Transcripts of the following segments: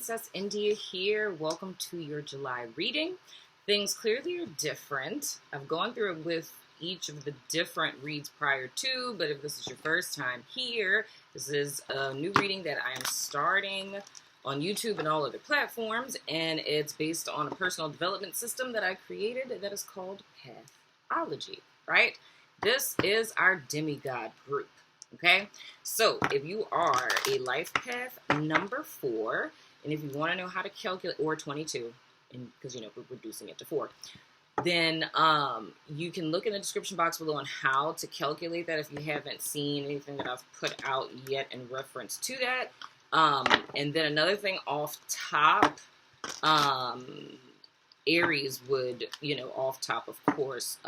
Princess India here. Welcome to your July reading. Things clearly are different. I've gone through it with each of the different reads prior to, but if this is your first time here, this is a new reading that I am starting on YouTube and all other platforms, and it's based on a personal development system that I created that is called Pathology, right? This is our Demi-god group. Okay, so if you are a life path number 4, and if you want to know how to calculate, or 22, and because we're reducing it to 4, then you can look in the description box below on how to calculate that if you haven't seen anything that I've put out yet in reference to that. And then another thing off top, Aries would, off top, of course,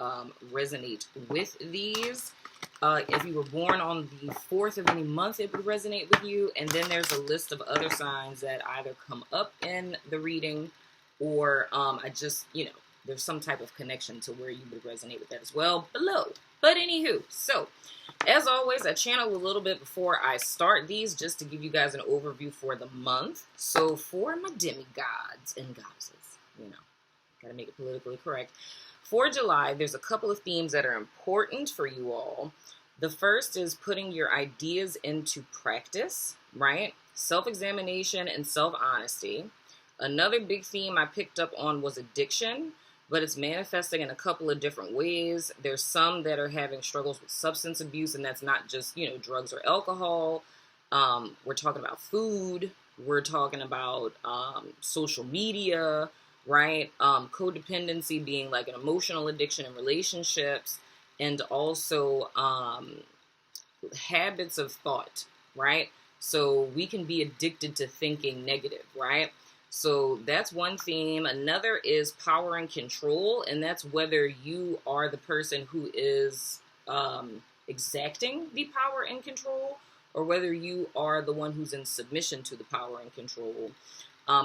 resonate with these. If you were born on the 4th of any month, it would resonate with you. And then there's a list of other signs that either come up in the reading or there's some type of connection to where you would resonate with that as well below. But anywho, so as always, I channel a little bit before I start these just to give you guys an overview for the month. So for my demigods and goddesses, gotta make it politically correct. For July, there's a couple of themes that are important for you all. The first is putting your ideas into practice, right? Self-examination and self-honesty. Another big theme I picked up on was addiction, but it's manifesting in a couple of different ways. There's some that are having struggles with substance abuse, and that's not just, drugs or alcohol. We're talking about food. We're talking about social media, right? Codependency being like an emotional addiction in relationships, and also habits of thought, right? So we can be addicted to thinking negative, right? So that's one theme. Another is power and control, and that's whether you are the person who is exacting the power and control, or whether you are the one who's in submission to the power and control.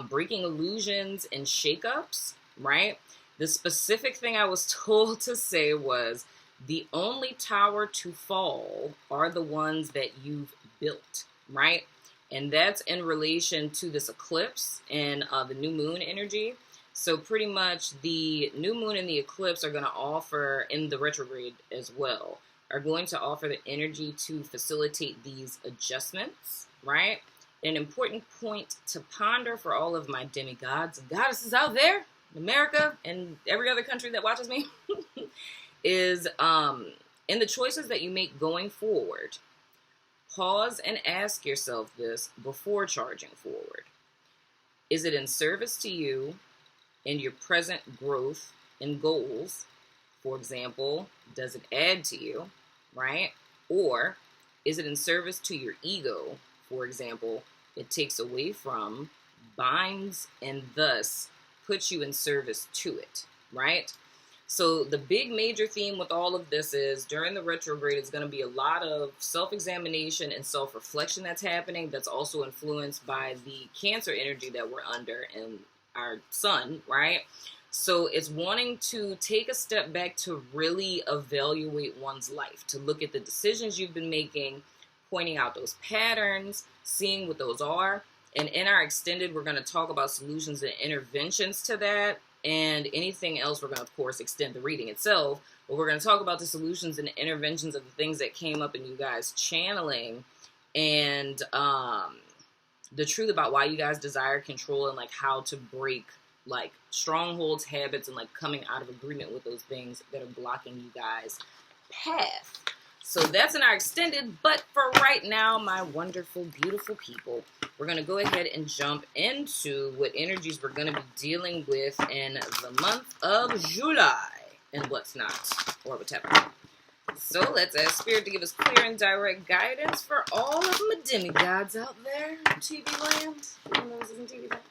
Breaking illusions and shakeups, right? The specific thing I was told to say was the only tower to fall are the ones that you've built, right? And that's in relation to this eclipse and the new moon energy. So pretty much the new moon and the eclipse are going to offer, in the retrograde as well, are going to offer the energy to facilitate these adjustments, right? An important point to ponder for all of my demigods and goddesses out there in America and every other country that watches me is in the choices that you make going forward, pause and ask yourself this before charging forward. Is it in service to you and your present growth and goals? For example, does it add to you, right? Or is it in service to your ego? For example, it takes away from, binds, and thus puts you in service to it, right? So the big major theme with all of this is during the retrograde, it's going to be a lot of self-examination and self-reflection that's happening. That's also influenced by the Cancer energy that we're under and our sun, right? So it's wanting to take a step back to really evaluate one's life, to look at the decisions you've been making, pointing out those patterns, seeing what those are. And in our extended, we're going to talk about solutions and interventions to that. And anything else, we're going to, of course, extend the reading itself. But we're going to talk about the solutions and interventions of the things that came up in you guys channeling. And the truth about why you guys desire control and, how to break, strongholds, habits, and, coming out of agreement with those things that are blocking you guys' path. So that's in our extended, but for right now, my wonderful, beautiful people, we're going to go ahead and jump into what energies we're going to be dealing with in the month of July and what's not, or whatever. So let's ask Spirit to give us clear and direct guidance for all of my demigods out there in TV land. Even though this isn't TV land.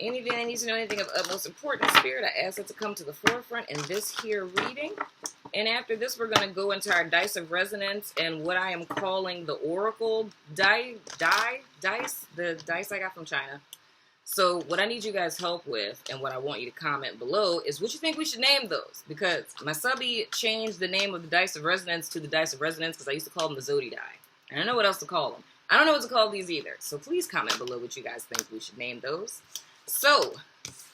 Anything that needs to know anything of utmost importance, Spirit, I ask it to come to the forefront in this here reading. And after this, we're going to go into our dice of resonance and what I am calling the oracle dice, the dice I got from China. So what I need you guys help with, and what I want you to comment below, is what you think we should name those. Because my subby changed the name of the dice of resonance to the dice of resonance because I used to call them the Zodi die. And I don't know what else to call them. I don't know what to call these either. So please comment below what you guys think we should name those. So,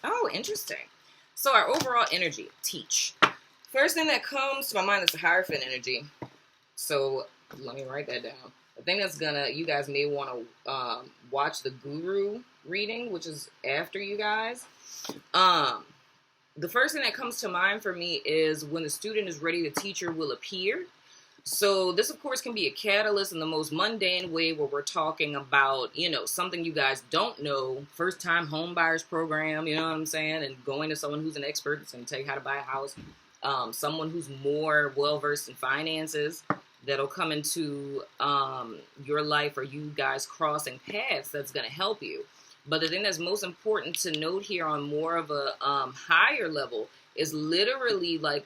oh, interesting. So our overall energy, teach. First thing that comes to my mind is the Hierophant energy. So let me write that down. The thing that's you guys may want to watch the Guru reading, which is after you guys. The first thing that comes to mind for me is when the student is ready, the teacher will appear. So this, of course, can be a catalyst in the most mundane way where we're talking about, you know, something you guys don't know, first-time home buyers program, you know what I'm saying, and going to someone who's an expert that's going to tell you how to buy a house, someone who's more well-versed in finances that'll come into your life, or you guys crossing paths that's going to help you. But the thing that's most important to note here on more of a higher level is literally like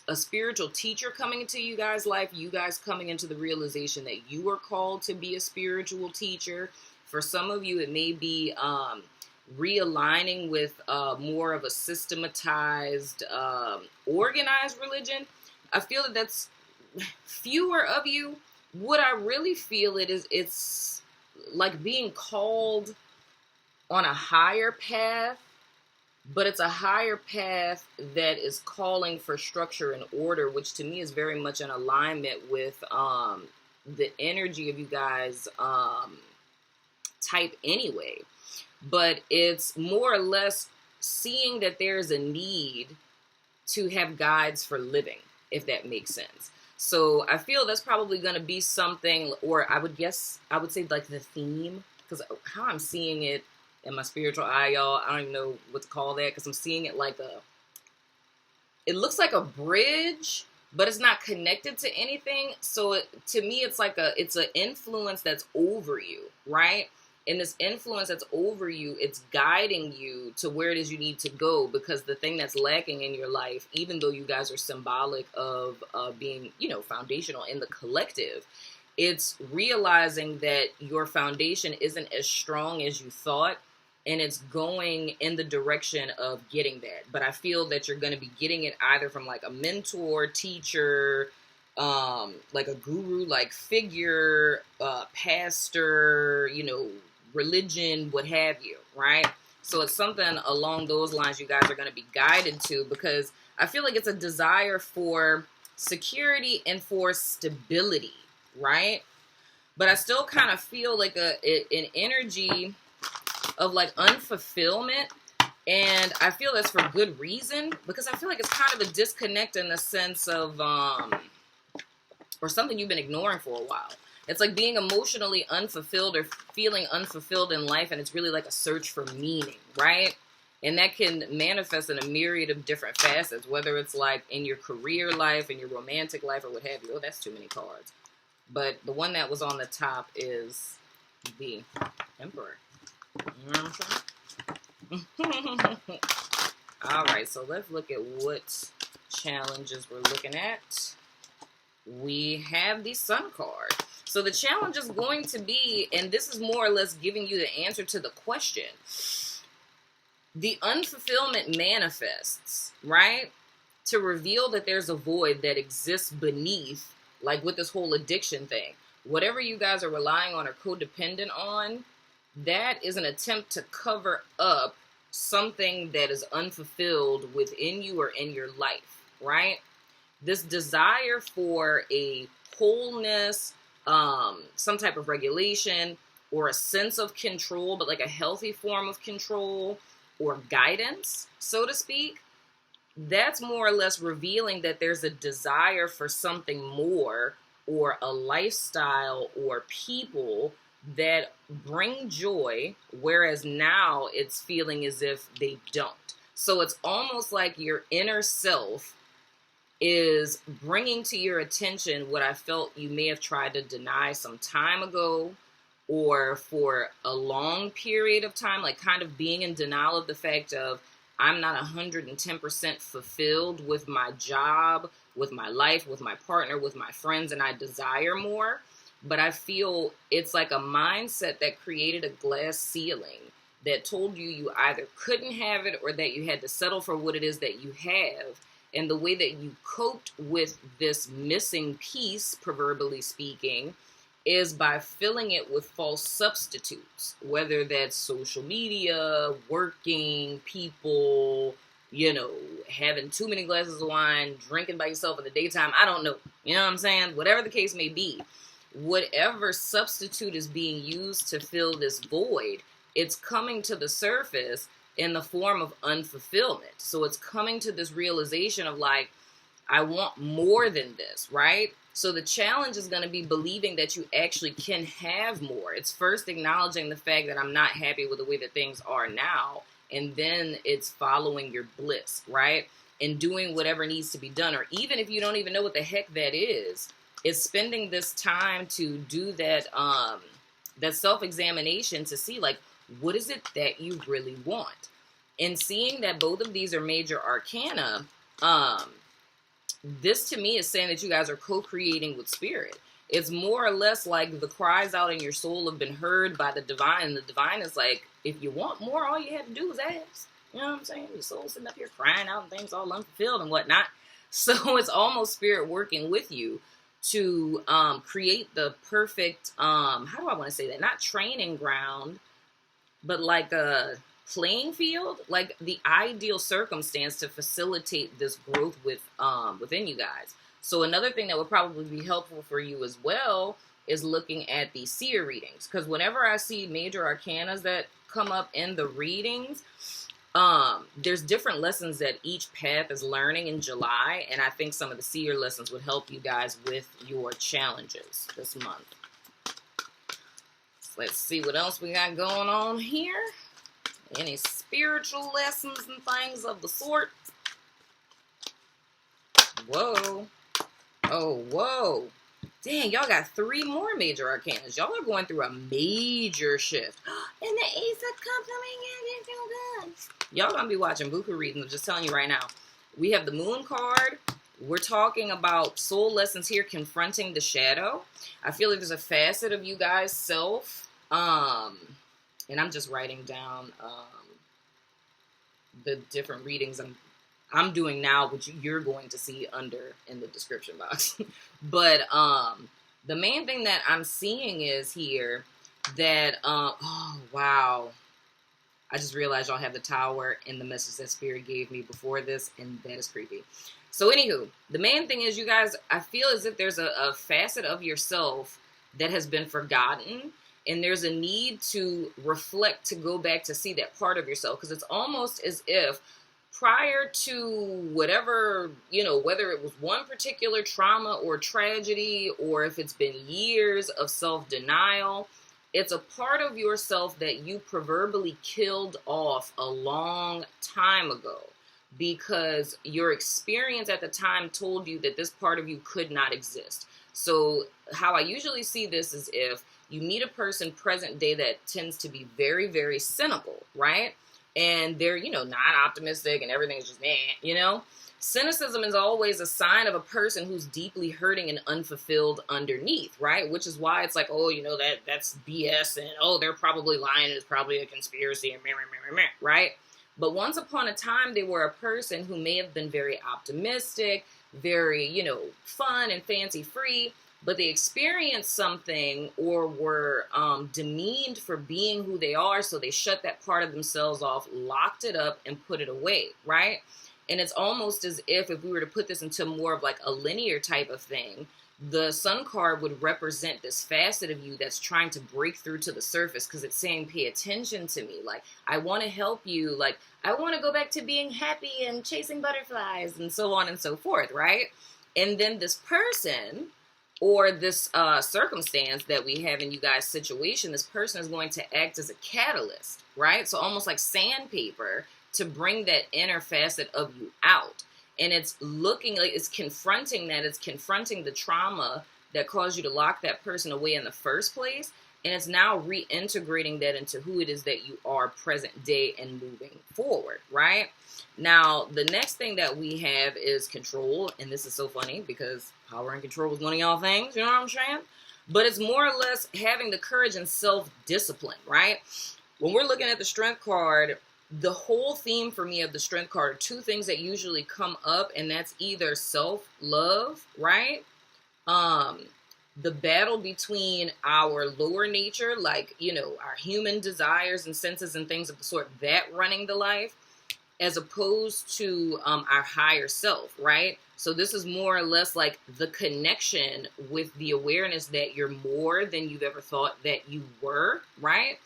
a spiritual teacher coming into you guys' life, you guys coming into the realization that you are called to be a spiritual teacher. For some of you, it may be realigning with more of a systematized, organized religion. I feel that that's fewer of you. What I really feel it's like being called on a higher path, but it's a higher path that is calling for structure and order, which to me is very much in alignment with the energy of you guys type anyway. But it's more or less seeing that there's a need to have guides for living, if that makes sense. So I feel that's probably going to be something, or I would say like the theme, because how I'm seeing it in my spiritual eye, y'all, I don't even know what to call that, because I'm seeing it like it looks like a bridge, but it's not connected to anything. So to me, it's like it's an influence that's over you, right? And this influence that's over you, it's guiding you to where it is you need to go, because the thing that's lacking in your life, even though you guys are symbolic of being, you know, foundational in the collective, it's realizing that your foundation isn't as strong as you thought, and it's going in the direction of getting that. But I feel that you're going to be getting it either from like a mentor, teacher, like a guru, like figure, pastor, you know, religion, what have you, right? So it's something along those lines you guys are going to be guided to, because I feel like it's a desire for security and for stability, right? But I still kind of feel like an energy of like unfulfillment, and I feel that's for good reason, because I feel like it's kind of a disconnect in the sense of or something you've been ignoring for a while. It's like being emotionally unfulfilled or feeling unfulfilled in life, and it's really like a search for meaning, right? And that can manifest in a myriad of different facets, whether it's like in your career life, in your romantic life, or what have you. Oh, that's too many cards. But the one that was on the top is the Emperor. You know what I'm saying? All right, so let's look at what challenges we're looking at. We have the Sun card. So the challenge is going to be, and this is more or less giving you the answer to the question, the unfulfillment manifests, right? To reveal that there's a void that exists beneath, like with this whole addiction thing. Whatever you guys are relying on or codependent on, that is an attempt to cover up something that is unfulfilled within you or in your life, right? This desire for a wholeness, some type of regulation, or a sense of control, but like a healthy form of control or guidance, so to speak, that's more or less revealing that there's a desire for something more, or a lifestyle or people that bring joy, whereas now it's feeling as if they don't. So it's almost like your inner self is bringing to your attention what I felt you may have tried to deny some time ago, or for a long period of time, like kind of being in denial of the fact of, I'm not 110% fulfilled with my job, with my life, with my partner, with my friends, and I desire more. But I feel it's like a mindset that created a glass ceiling that told you you either couldn't have it or that you had to settle for what it is that you have. And the way that you coped with this missing piece, proverbially speaking, is by filling it with false substitutes, whether that's social media, working, people, you know, having too many glasses of wine, drinking by yourself in the daytime. I don't know. You know what I'm saying? Whatever the case may be, whatever substitute is being used to fill this void, it's coming to the surface in the form of unfulfillment. So it's coming to this realization of like, I want more than this, right? So the challenge is going to be believing that you actually can have more. It's first acknowledging the fact that I'm not happy with the way that things are now. And then it's following your bliss, right? And doing whatever needs to be done. Or even if you don't even know what the heck that is, it's spending this time to do that, that self-examination to see like, what is it that you really want? And seeing that both of these are major arcana, this to me is saying that you guys are co-creating with spirit. It's more or less like the cries out in your soul have been heard by the divine. And the divine is like, if you want more, all you have to do is ask. You know what I'm saying? Your soul's sitting up here crying out and things all unfulfilled and whatnot. So it's almost spirit working with you to create the perfect, how do I want to say that? Not training ground, but like a playing field, like the ideal circumstance to facilitate this growth with within you guys. So another thing that would probably be helpful for you as well is looking at the seer readings, because whenever I see major arcanas that come up in the readings, there's different lessons that each path is learning in July, and I think some of the seer lessons would help you guys with your challenges this month. Let's see what else we got going on here. Any spiritual lessons and things of the sort? Whoa. Oh, whoa. Dang, y'all got 3 more major arcanas. Y'all are going through a major shift. And the Ace of Cups coming in. It's so good. Y'all gonna be watching buku readings. I'm just telling you right now. We have the Moon card. We're talking about soul lessons here, confronting the shadow. I feel like there's a facet of you guys' self. And I'm just writing down the different readings I'm doing now, which you're going to see under in the description box. But the main thing that I'm seeing is here that, oh, wow. I just realized y'all have the Tower and the message that Spirit gave me before this, and that is creepy. So anywho, the main thing is you guys, I feel as if there's a facet of yourself that has been forgotten, and there's a need to reflect, to go back to see that part of yourself, because it's almost as if prior to whatever, you know, whether it was one particular trauma or tragedy, or if it's been years of self-denial, it's a part of yourself that you proverbially killed off a long time ago because your experience at the time told you that this part of you could not exist. So how I usually see this is if you meet a person present day that tends to be very, very cynical, right? And they're, you know, not optimistic and everything is just, you know? Cynicism is always a sign of a person who's deeply hurting and unfulfilled underneath, right? Which is why it's like, oh, you know, that's BS, and oh, they're probably lying, and it's probably a conspiracy, and right? But once upon a time, they were a person who may have been very optimistic, very, you know, fun and fancy-free, but they experienced something or were demeaned for being who they are, so they shut that part of themselves off, locked it up, and put it away, right? And it's almost as if we were to put this into more of like a linear type of thing, the Sun card would represent this facet of you that's trying to break through to the surface, because it's saying, pay attention to me. Like, I want to help you. Like, I want to go back to being happy and chasing butterflies and so on and so forth, right? And then this person or this circumstance that we have in you guys' situation, this person is going to act as a catalyst, right? So almost like sandpaper to bring that inner facet of you out. And it's looking like it's confronting that. It's confronting the trauma that caused you to lock that person away in the first place. And it's now reintegrating that into who it is that you are present day and moving forward, right? Now, the next thing that we have is control. And this is so funny because power and control is one of y'all things, you know what I'm saying? But it's more or less having the courage and self-discipline, right? When we're looking at the Strength card, the whole theme for me of the Strength card are 2 things that usually come up, and that's either self-love, right? the battle between our lower nature, like, you know, our human desires and senses and things of the sort, that running the life, as opposed to our higher self, right? So this is more or less like the connection with the awareness that you're more than you've ever thought that you were, right?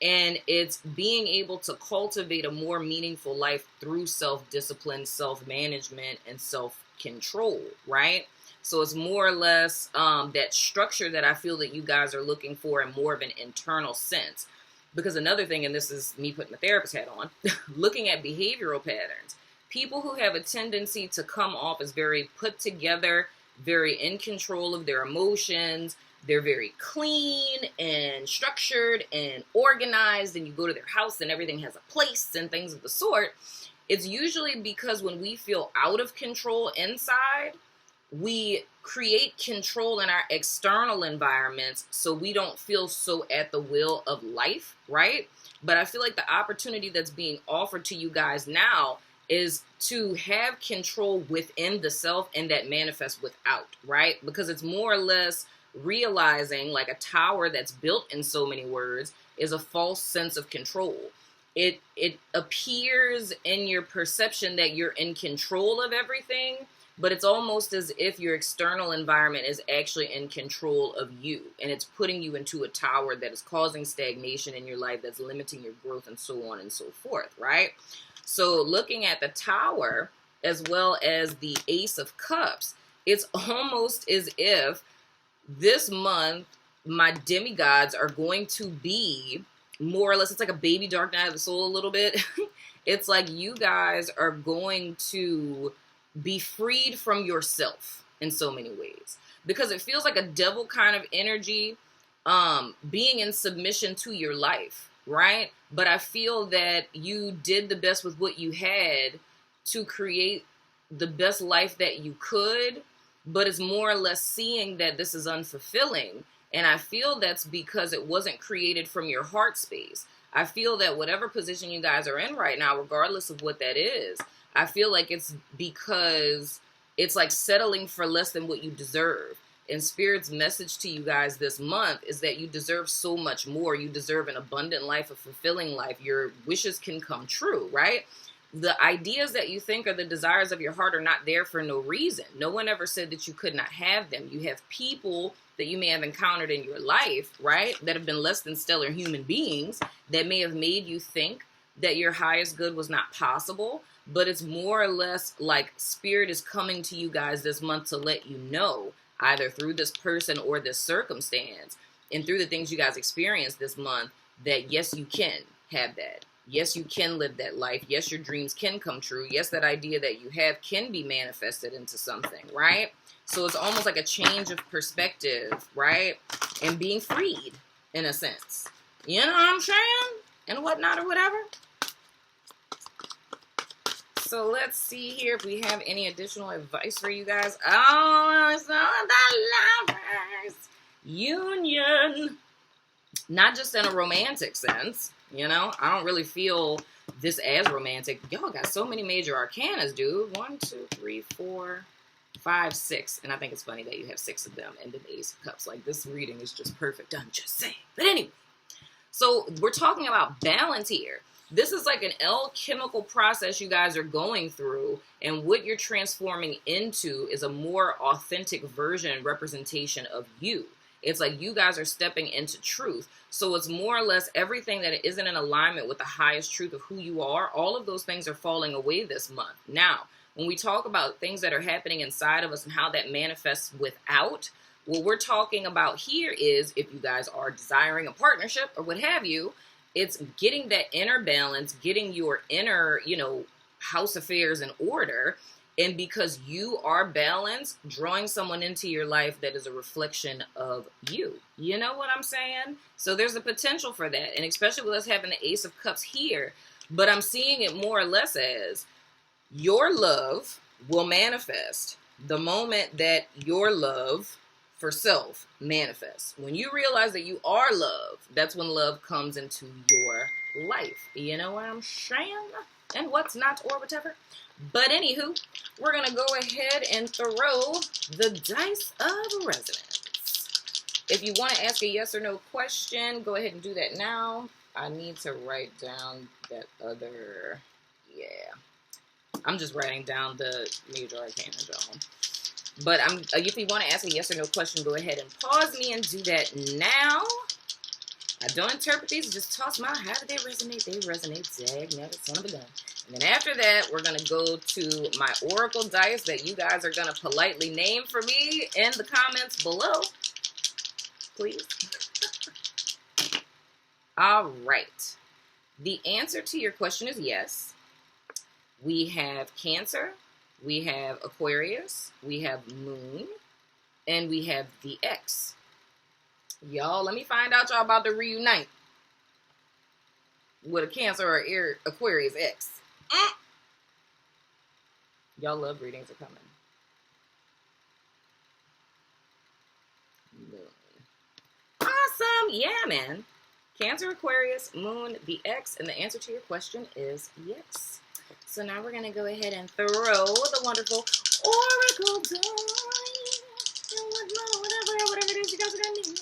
And it's being able to cultivate a more meaningful life through self-discipline, self-management, and self-control, right? So it's more or less that structure that I feel that you guys are looking for in more of an internal sense. Because another thing, and this is me putting the therapist hat on, looking at behavioral patterns. People who have a tendency to come off as very put together, very in control of their emotions, they're very clean and structured and organized, and you go to their house and everything has a place and things of the sort. It's usually because when we feel out of control inside, we create control in our external environments so we don't feel so at the will of life, right? But I feel like the opportunity that's being offered to you guys now is to have control within the self and that manifests without, right? Because it's more or less realizing, like a tower that's built in so many words is a false sense of control. It appears in your perception that you're in control of everything, but it's almost as if your external environment is actually in control of you, and it's putting you into a tower that is causing stagnation in your life, that's limiting your growth, and so on and so forth, right? So looking at the tower as well as the Ace of Cups, it's almost as if this month my demigods are going to be more or less, it's like a baby dark night of the soul a little bit. It's like you guys are going to be freed from yourself in so many ways, because it feels like a devil kind of energy, being in submission to your life, right? But I feel that you did the best with what you had to create the best life that you could, but it's more or less seeing that this is unfulfilling. And I feel that's because it wasn't created from your heart space. I feel that whatever position you guys are in right now, regardless of what that is, I feel like it's because it's like settling for less than what you deserve. And Spirit's message to you guys this month is that you deserve so much more. You deserve an abundant life, a fulfilling life. Your wishes can come true, right? The ideas that you think are the desires of your heart are not there for no reason. No one ever said that you could not have them. You have people that you may have encountered in your life, right, that have been less than stellar human beings that may have made you think that your highest good was not possible. But it's more or less like Spirit is coming to you guys this month to let you know, either through this person or this circumstance, and through the things you guys experience this month, that yes, you can have that. Yes, you can live that life. Yes, your dreams can come true. Yes, that idea that you have can be manifested into something, right? So it's almost like a change of perspective, right? And being freed, in a sense. You know what I'm saying? And whatnot or whatever. So let's see here if we have any additional advice for you guys. Oh, it's all the lovers union. Not just in a romantic sense, you know. I don't really feel this as romantic. Y'all got so many major arcanas, dude. 1, 2, 3, 4, 5, 6. And I think it's funny that you have 6 of them and then the Ace of Cups. Like, this reading is just perfect. I'm just saying. But anyway, so we're talking about balance here. This is like an alchemical process you guys are going through, and what you're transforming into is a more authentic version and representation of you. It's like you guys are stepping into truth. So it's more or less everything that isn't in alignment with the highest truth of who you are. All of those things are falling away this month. Now, when we talk about things that are happening inside of us and how that manifests without, what we're talking about here is, if you guys are desiring a partnership or what have you, it's getting that inner balance, getting your inner, house affairs in order. And because you are balanced, drawing someone into your life that is a reflection of you. You know what I'm saying? So there's a potential for that. And especially with us having the Ace of Cups here. But I'm seeing it more or less as your love will manifest the moment that your love for self manifests. When you realize that you are love, that's when love comes into your life. You know what I'm saying? And what's not, or whatever. But anywho, we're going to go ahead and throw the dice of resonance. If you want to ask a yes or no question, go ahead and do that now. I need to write down that other, yeah. I'm just writing down the major arcana, y'all. But if you want to ask a yes or no question, go ahead and pause me and do that now. I don't interpret these, just toss them out. How do they resonate? They resonate, dag, never, son of a gun. And then after that, we're going to go to my oracle dice that you guys are going to politely name for me in the comments below. Please. All right. The answer to your question is yes. We have Cancer, we have Aquarius, we have Moon, and we have the X. Y'all, let me find out y'all about to reunite with a Cancer or Aquarius X. Y'all love readings are coming. Moon. Awesome. Yeah, man. Cancer, Aquarius, Moon, the X, and the answer to your question is yes. So now we're going to go ahead and throw the wonderful oracle die. Whatever it is you guys are going to need.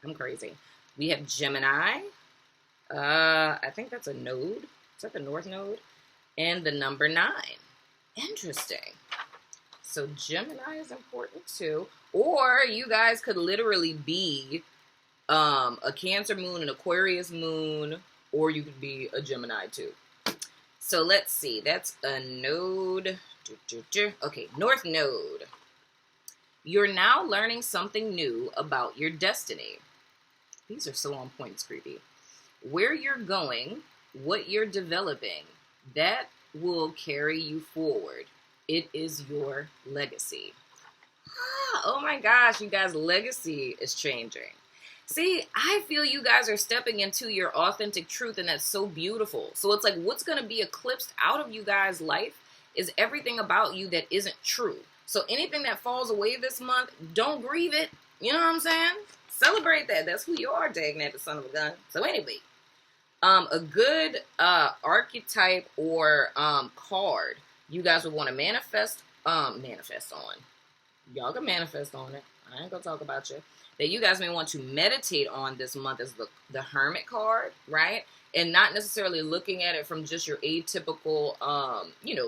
I'm crazy. We have Gemini. I think that's a node. Is that the North Node? And the number 9. Interesting. So Gemini is important too. Or you guys could literally be a Cancer moon, an Aquarius moon, or you could be a Gemini too. So let's see. That's a node. Okay, North Node. You're now learning something new about your destiny. These are so on point, creepy. Where you're going, what you're developing, that will carry you forward. It is your legacy. Oh my gosh, you guys, legacy is changing. See, I feel you guys are stepping into your authentic truth, and that's so beautiful. So it's like what's going to be eclipsed out of you guys' life is everything about you that isn't true. So anything that falls away this month, don't grieve it. You know what I'm saying? Celebrate that. That's who you are, dagnabbit son of a gun. So anyway, a good archetype or card you guys would want to manifest on. Y'all can manifest on it. I ain't gonna talk about you. That you guys may want to meditate on this month is the Hermit card, right? And not necessarily looking at it from just your atypical,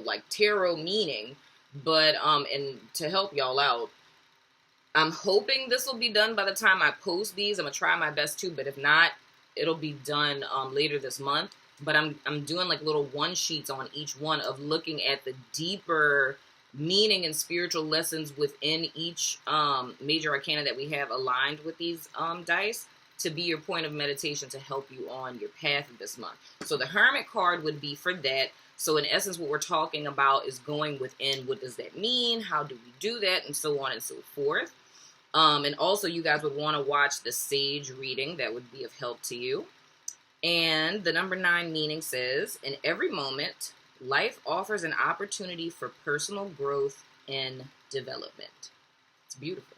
like tarot meaning, but and to help y'all out, I'm hoping this will be done by the time I post these. I'm gonna try my best to, but if not, it'll be done later this month. But I'm doing like little one sheets on each one of looking at the deeper meaning and spiritual lessons within each major arcana that we have aligned with these dice to be your point of meditation to help you on your path this month. So the Hermit card would be for that. So in essence, what we're talking about is going within. What does that mean? How do we do that? And so on and so forth. And also you guys would want to watch the Sage reading. That would be of help to you. And the number 9 meaning says, in every moment, life offers an opportunity for personal growth and development. It's beautiful.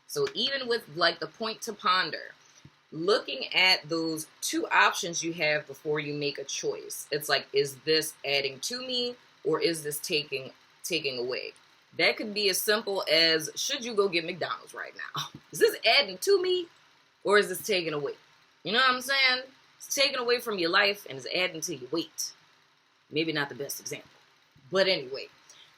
So even with like the point to ponder, looking at those 2 options you have before you make a choice. It's like, is this adding to me or is this taking away? That could be as simple as, should you go get McDonald's right now? Is this adding to me or is this taking away? You know what I'm saying? It's taking away from your life and it's adding to your weight. Maybe not the best example, but anyway.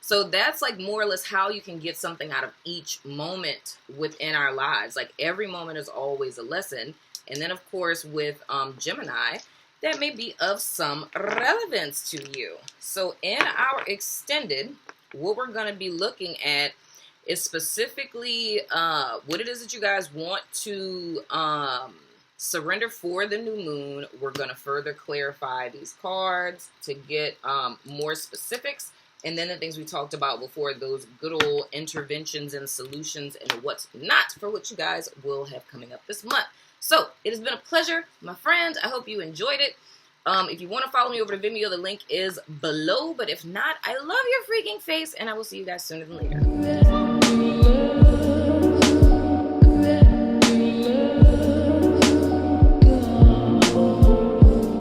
So that's like more or less how you can get something out of each moment within our lives. Like every moment is always a lesson. And then of course with Gemini, that may be of some relevance to you. So in our extended, what we're going to be looking at is specifically what it is that you guys want to surrender for the new moon. We're going to further clarify these cards to get more specifics. And then the things we talked about before, those good old interventions and solutions and what's not for what you guys will have coming up this month. So it has been a pleasure, my friends. I hope you enjoyed it. If you want to follow me over to Vimeo, the link is below. But if not, I love your freaking face. And I will see you guys sooner than later.